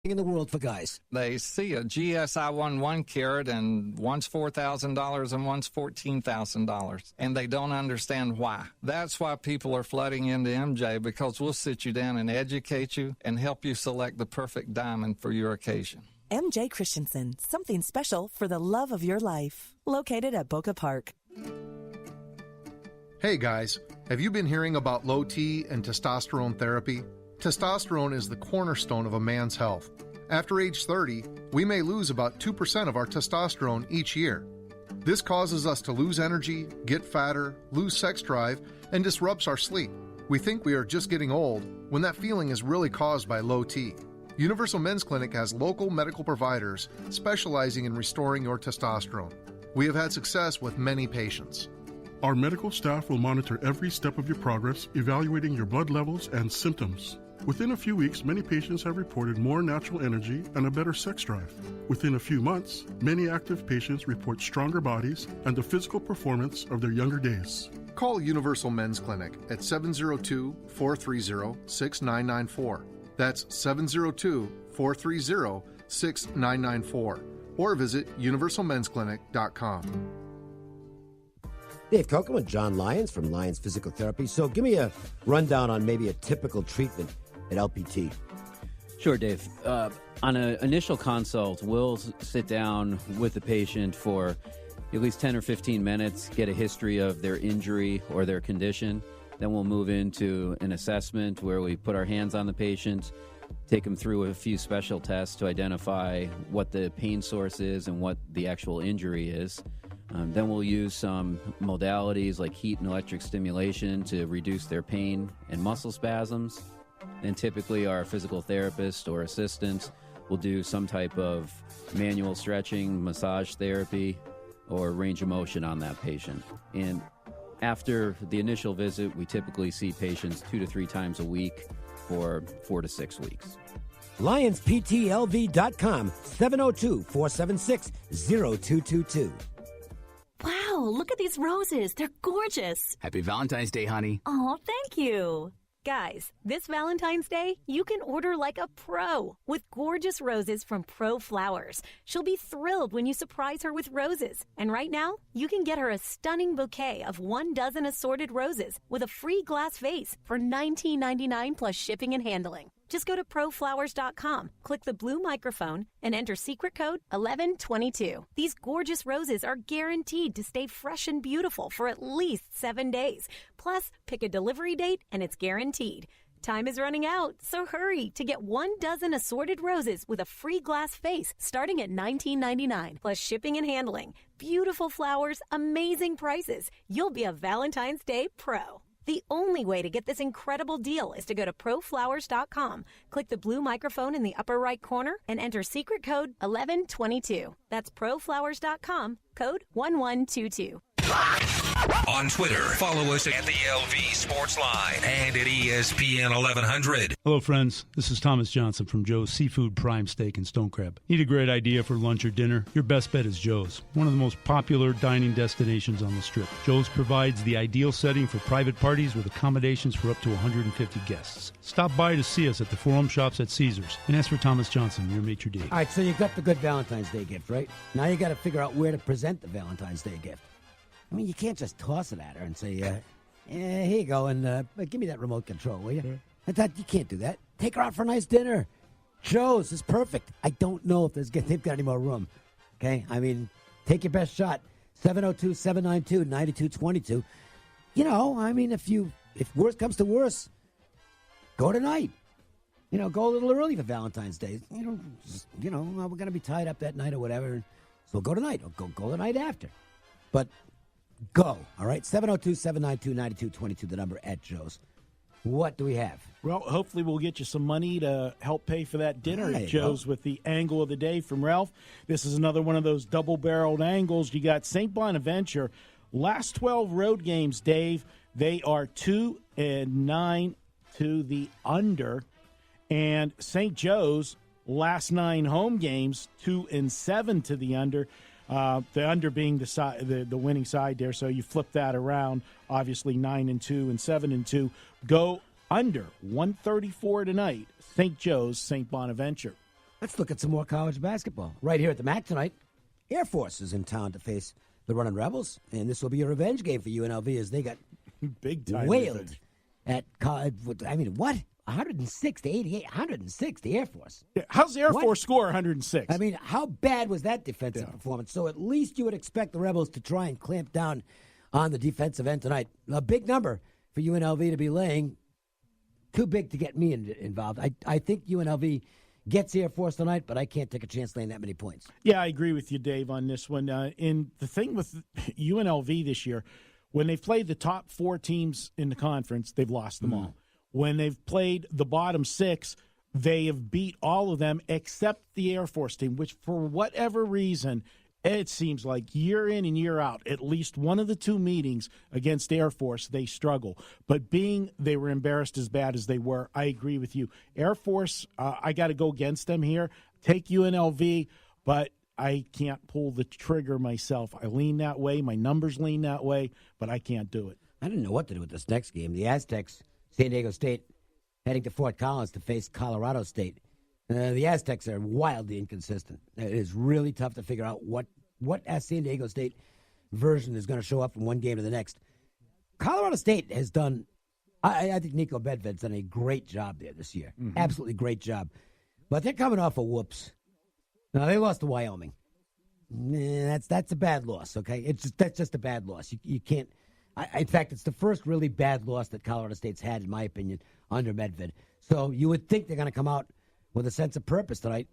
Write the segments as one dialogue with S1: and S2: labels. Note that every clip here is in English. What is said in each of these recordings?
S1: in the world for guys.
S2: They see a GSI 1 carat and one's $4,000 and one's $14,000, and they don't understand why. That's why people are flooding into MJ, because we'll sit you down and educate you and help you select the perfect diamond for your occasion.
S3: MJ Christensen, something special for the love of your life. Located at Boca Park.
S4: Hey guys, have you been hearing about low T and testosterone therapy? Testosterone is the cornerstone of a man's health. After age 30, we may lose about 2% of our testosterone each year. This causes us to lose energy, get fatter, lose sex drive, and disrupts our sleep. We think we are just getting old when that feeling is really caused by low T. Universal Men's Clinic has local medical providers specializing in restoring your testosterone. We have had success with many patients.
S5: Our medical staff will monitor every step of your progress, evaluating your blood levels and symptoms. Within a few weeks, many patients have reported more natural energy and a better sex drive. Within a few months, many active patients report stronger bodies and the physical performance of their younger days.
S4: Call Universal Men's Clinic at 702-430-6994. That's 702-430-6994. Or visit universalmensclinic.com.
S1: Dave Cokin with John Lyons from Lyons Physical Therapy. So give me a rundown on maybe a typical treatment at LPT.
S6: Sure, Dave. On an initial consult, we'll sit down with the patient for at least 10 or 15 minutes, get a history of their injury or their condition. Then we'll move into an assessment where we put our hands on the patient, take them through a few special tests to identify what the pain source is and what the actual injury is. Then we'll use some modalities like heat and electric stimulation to reduce their pain and muscle spasms. And typically our physical therapist or assistant will do some type of manual stretching, massage therapy, or range of motion on that patient. And after the initial visit, we typically see patients 2 to 3 times a week for 4 to 6 weeks.
S1: LionsPTLV.com, 702-476-0222.
S7: Wow, look at these roses. They're gorgeous.
S8: Happy Valentine's Day, honey.
S7: Oh, thank you. Guys, this Valentine's Day, you can order like a pro with gorgeous roses from Pro Flowers. She'll be thrilled when you surprise her with roses. And right now, you can get her a stunning bouquet of 1 dozen assorted roses with a free glass vase for $19.99 plus shipping and handling. Just go to proflowers.com, click the blue microphone, and enter secret code 1122. These gorgeous roses are guaranteed to stay fresh and beautiful for at least 7 days. Plus, pick a delivery date, and it's guaranteed. Time is running out, so hurry to get 1 dozen assorted roses with a free glass vase starting at $19.99 plus shipping and handling. Beautiful flowers, amazing prices. You'll be a Valentine's Day pro. The only way to get this incredible deal is to go to proflowers.com, click the blue microphone in the upper right corner, and enter secret code 1122. That's proflowers.com, code 1122.
S9: On Twitter, follow us at the LV Sportsline and at ESPN 1100.
S10: Hello, friends. This is Thomas Johnson from Joe's Seafood Prime Steak and Stone Crab. Need a great idea for lunch or dinner? Your best bet is Joe's, one of the most popular dining destinations on the Strip. Joe's provides the ideal setting for private parties with accommodations for up to 150 guests. Stop by to see us at the Forum Shops at Caesars and ask for Thomas Johnson, your maitre d'.
S1: All right, so you got the good Valentine's Day gift, right? Now you got to figure out where to present the Valentine's Day gift. I mean, you can't just toss it at her and say, here you go, and give me that remote control, will you? I thought you can't do that. Take her out for a nice dinner. Joe's is perfect. I don't know if they've got any more room. Okay? I mean, take your best shot. 702-792-9222. You know, I mean, if worse comes to worse, go tonight. You know, go a little early for Valentine's Day. We're going to be tied up that night or whatever. So go tonight or go the night after. But go, all right? 702-792-9222, the number at Joe's. What do we have?
S11: Well, hopefully we'll get you some money to help pay for that dinner at Joe's with the angle of the day from Ralph. This is another one of those double-barreled angles. You got St. Bonaventure. Last 12 road games, Dave, they are 2-9 to the under. And St. Joe's, last 9 home games, 2-7 to the under. The under being the side, the winning side there. So you flip that around. Obviously 9-2 and 7-2. Go under 134 tonight. St. Joe's, St. Bonaventure.
S1: Let's look at some more college basketball. Right here at the MAC tonight, Air Force is in town to face the Running Rebels, and this will be a revenge game for UNLV as they got
S11: big time
S1: wailed
S11: revenge.
S1: at college. I mean, what? 106 to 88. 106, the Air Force.
S11: Yeah, how's the Air Force score 106?
S1: I mean, how bad was that defensive performance? So at least you would expect the Rebels to try and clamp down on the defensive end tonight. A big number for UNLV to be laying. Too big to get me involved. I think UNLV gets the Air Force tonight, but I can't take a chance laying that many points.
S11: Yeah, I agree with you, Dave, on this one. And the thing with UNLV this year, when they've played the top 4 teams in the conference, they've lost them all. When they've played the bottom 6, they have beat all of them except the Air Force team, which for whatever reason, it seems like year in and year out, at least one of the 2 meetings against Air Force, they struggle. But being they were embarrassed as bad as they were, I agree with you. Air Force, I got to go against them here. Take UNLV, but I can't pull the trigger myself. I lean that way. My numbers lean that way, but I can't do it.
S1: I didn't know what to do with this next game. The Aztecs, San Diego State, heading to Fort Collins to face Colorado State. The Aztecs are wildly inconsistent. It is really tough to figure out what San Diego State version is going to show up from one game to the next. Colorado State has done, I think Nico Bedved's done a great job there this year. Mm-hmm. Absolutely great job. But they're coming off a whoops. Now, they lost to Wyoming. That's a bad loss, okay? That's just a bad loss. You can't. In fact, it's the first really bad loss that Colorado State's had, in my opinion, under Medved. So you would think they're going to come out with a sense of purpose tonight.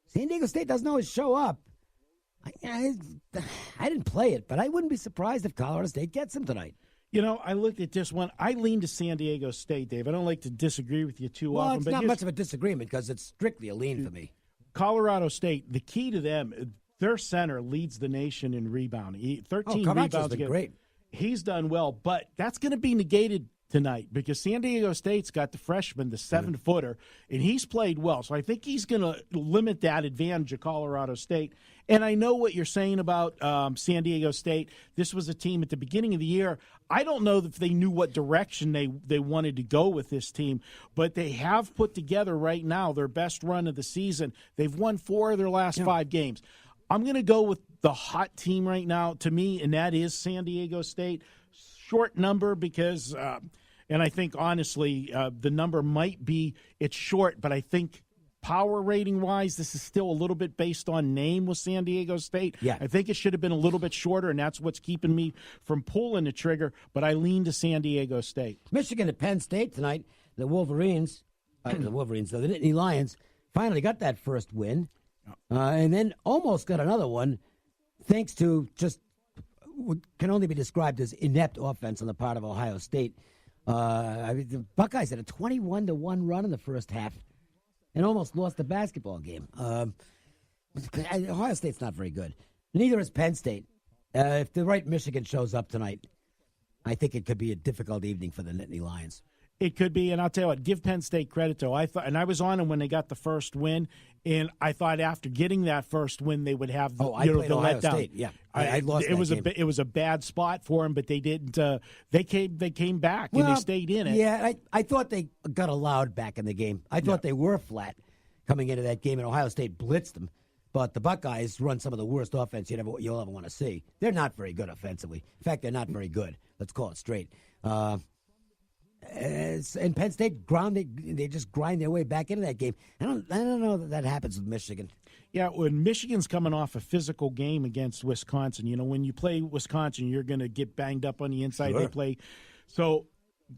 S1: San Diego State doesn't always show up. I didn't play it, but I wouldn't be surprised if Colorado State gets them tonight.
S11: You know, I looked at this one. I lean to San Diego State, Dave. I don't like to disagree with you too often.
S1: Well, it's not much of a disagreement because it's strictly a lean for me.
S11: Colorado State, the key to them, their center leads the nation in rebounding. 13 rebounds.
S1: Been great.
S11: He's done well, but that's going to be negated tonight because San Diego State's got the freshman, the 7-footer, and he's played well. So I think he's going to limit that advantage of Colorado State. And I know what you're saying about San Diego State. This was a team at the beginning of the year. I don't know if they knew what direction they wanted to go with this team, but they have put together right now their best run of the season. They've won 4 of their last 5 games. I'm going to go with the hot team right now to me, and that is San Diego State. Short number because and I think, honestly, the number might be it's short, but I think power rating-wise, this is still a little bit based on name with San Diego State.
S1: Yeah.
S11: I think it should have been a little bit shorter, and that's what's keeping me from pulling the trigger, but I lean to San Diego State.
S1: Michigan at Penn State tonight. The Nittany Lions, finally got that first win, and then almost got another one thanks to just what can only be described as inept offense on the part of Ohio State. The Buckeyes had a 21-1 run in the first half and almost lost the basketball game. Ohio State's not very good. Neither is Penn State. If the right Michigan shows up tonight, I think it could be a difficult evening for the Nittany Lions.
S11: It could be, and I'll tell you what, give Penn State credit, though. I thought, and I was on them when they got the first win, and I thought after getting that first win, they would have the,
S1: I played
S11: the
S1: Ohio
S11: letdown.
S1: State. Yeah, I lost.
S11: It was
S1: game.
S11: It was a bad spot for them, but they didn't. They came back and they stayed in it.
S1: Yeah, I thought they got allowed back in the game. I thought they were flat coming into that game, and Ohio State blitzed them. But the Buckeyes run some of the worst offense you'll ever want to see. They're not very good offensively. In fact, they're not very good. Let's call it straight. And Penn State they just grind their way back into that game. I don't know that happens with Michigan.
S11: Yeah, when Michigan's coming off a physical game against Wisconsin, when you play Wisconsin, you're going to get banged up on the inside.
S1: Sure.
S11: They play. So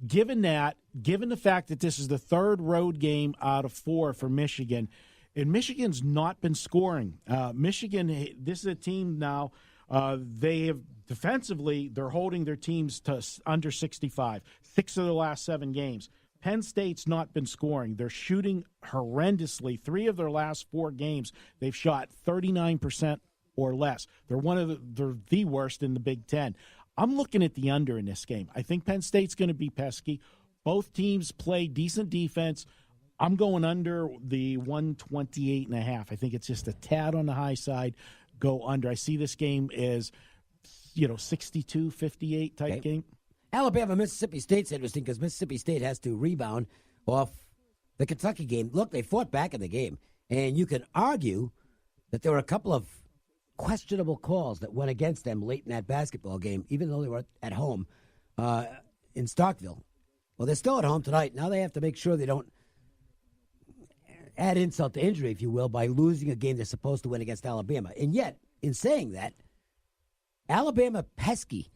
S11: given the fact that this is the third road game out of 4 for Michigan, and Michigan's not been scoring. Michigan, this is a team now, they have defensively, they're holding their teams to under 65. 6 of the last 7 games. Penn State's not been scoring. They're shooting horrendously. 3 of their last 4 games, they've shot 39% or less. They're they're the worst in the Big Ten. I'm looking at the under in this game. I think Penn State's going to be pesky. Both teams play decent defense. I'm going under the 128.5. I think it's just a tad on the high side. Go under. I see this game as 62-58 type game.
S1: Alabama, Mississippi State's interesting because Mississippi State has to rebound off the Kentucky game. Look, they fought back in the game. And you can argue that there were a couple of questionable calls that went against them late in that basketball game, even though they were at home in Starkville. Well, they're still at home tonight. Now they have to make sure they don't add insult to injury, if you will, by losing a game they're supposed to win against Alabama. And yet, in saying that, Alabama pesky.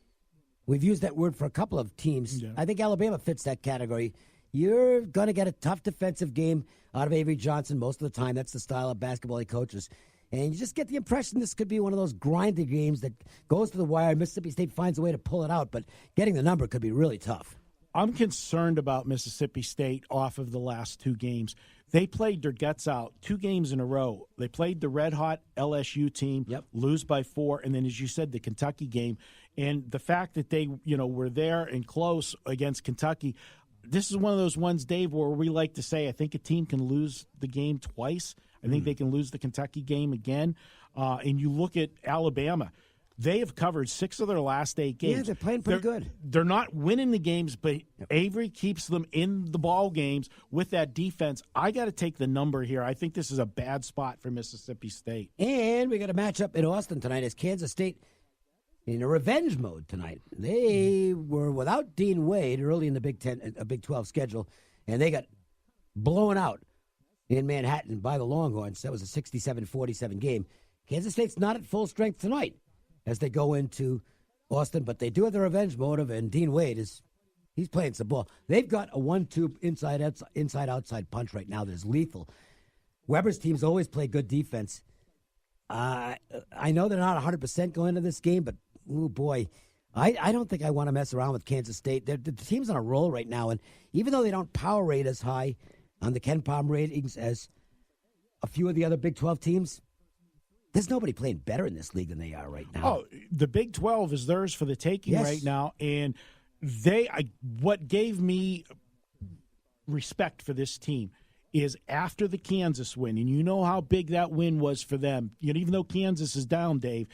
S1: We've used that word for a couple of teams. Yeah. I think Alabama fits that category. You're going to get a tough defensive game out of Avery Johnson most of the time. That's the style of basketball he coaches. And you just get the impression this could be one of those grinding games that goes to the wire. Mississippi State finds a way to pull it out, but getting the number could be really tough.
S11: I'm concerned about Mississippi State off of the last two games. They played their guts out 2 games in a row. They played the red-hot LSU team, lose by 4, and then, as you said, the Kentucky game. And the fact that they, were there and close against Kentucky, this is one of those ones, Dave, where we like to say I think a team can lose the game twice. I think they can lose the Kentucky game again. And you look at Alabama. They have covered 6 of their last 8 games.
S1: Yeah, they're playing pretty good.
S11: They're not winning the games, but Avery keeps them in the ball games with that defense. I got to take the number here. I think this is a bad spot for Mississippi State.
S1: And we got a matchup in Austin tonight as Kansas State in a revenge mode tonight. They were without Dean Wade early in the Big 12 schedule, and they got blown out in Manhattan by the Longhorns. That was a 67-47 game. Kansas State's not at full strength tonight as they go into Austin, but they do have the revenge motive, and Dean Wade he's playing some ball. They've got a 1-2 inside-outside punch right now that is lethal. Weber's teams always play good defense. I know they're not 100% going into this game, but, oh, boy, I don't think I want to mess around with Kansas State. The team's on a roll right now, and even though they don't power rate as high on the Ken Palm ratings as a few of the other Big 12 teams, there's nobody playing better in this league than they are right now.
S11: Oh, the Big 12 is theirs for the taking right now, and what gave me respect for this team is after the Kansas win, and you know how big that win was for them. Even though Kansas is down, Dave,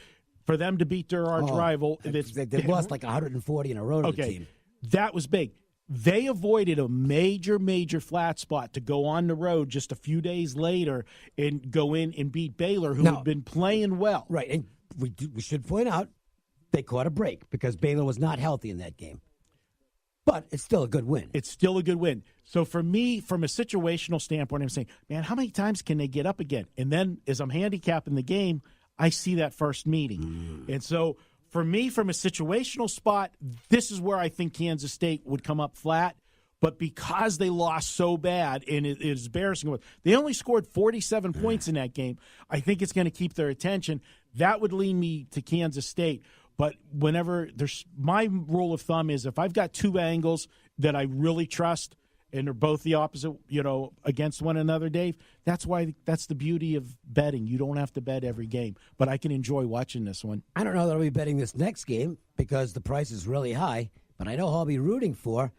S11: for them to beat their arch rival.
S1: They lost like 140 in a row to the team.
S11: That was big. They avoided a major, major flat spot to go on the road just a few days later and go in and beat Baylor, who had been playing well.
S1: Right, and we should point out they caught a break because Baylor was not healthy in that game. But it's still a good win.
S11: It's still a good win. So for me, from a situational standpoint, I'm saying, man, how many times can they get up again? And then as I'm handicapping the game, I see that first meeting. And so for me, from a situational spot, this is where I think Kansas State would come up flat. But because they lost so bad, and it is embarrassing, they only scored 47 points in that game, I think it's going to keep their attention. That would lean me to Kansas State. But whenever my rule of thumb is if I've got 2 angles that I really trust and they're both the opposite, against one another, Dave, that's the beauty of betting. You don't have to bet every game, but I can enjoy watching this one.
S1: I don't know that I'll be betting this next game because the price is really high, but I know who I'll be rooting for,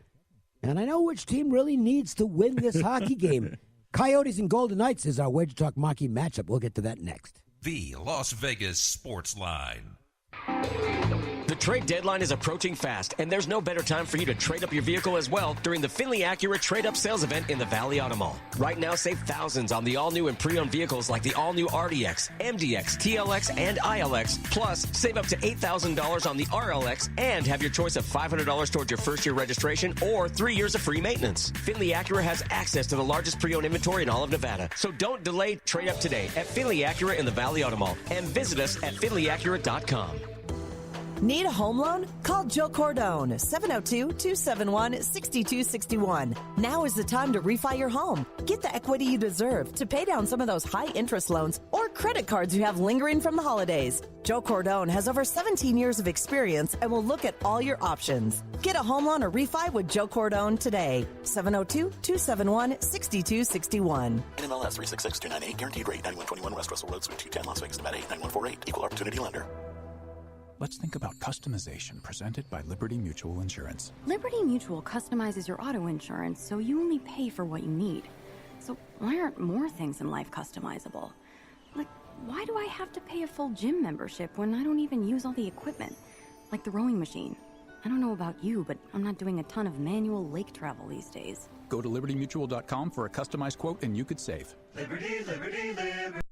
S1: and I know which team really needs to win this hockey game. Coyotes and Golden Knights is our WagerTalk Mocky matchup. We'll get to that next.
S9: The Las Vegas Sportsline.
S12: The trade deadline is approaching fast, and there's no better time for you to trade up your vehicle as well during the Finley Acura trade-up sales event in the Valley Auto Mall. Right now, save thousands on the all-new and pre-owned vehicles like the all-new RDX, MDX, TLX, and ILX. Plus, save up to $8,000 on the RLX and have your choice of $500 towards your first-year registration or 3 years of free maintenance. Finley Acura has access to the largest pre-owned inventory in all of Nevada, so don't delay. Trade up today at Finley Acura in the Valley Auto Mall and visit us at finleyacura.com.
S3: Need a home loan? Call Joe Cordone, 702-271-6261. Now is the time to refi your home. Get the equity you deserve to pay down some of those high-interest loans or credit cards you have lingering from the holidays. Joe Cordone has over 17 years of experience and will look at all your options. Get a home loan or refi with Joe Cordone today. 702-271-6261.
S13: NMLS 366298, guaranteed rate 9121 West Russell Road, Suite 210, Las Vegas, Nevada 89148. Equal opportunity lender.
S14: Let's think about customization presented by Liberty Mutual Insurance.
S15: Liberty Mutual customizes your auto insurance so you only pay for what you need. So why aren't more things in life customizable? Like, why do I have to pay a full gym membership when I don't even use all the equipment? Like the rowing machine. I don't know about you, but I'm not doing a ton of manual lake travel these days.
S14: Go to libertymutual.com for a customized quote and you could save.
S16: Liberty, liberty, liberty.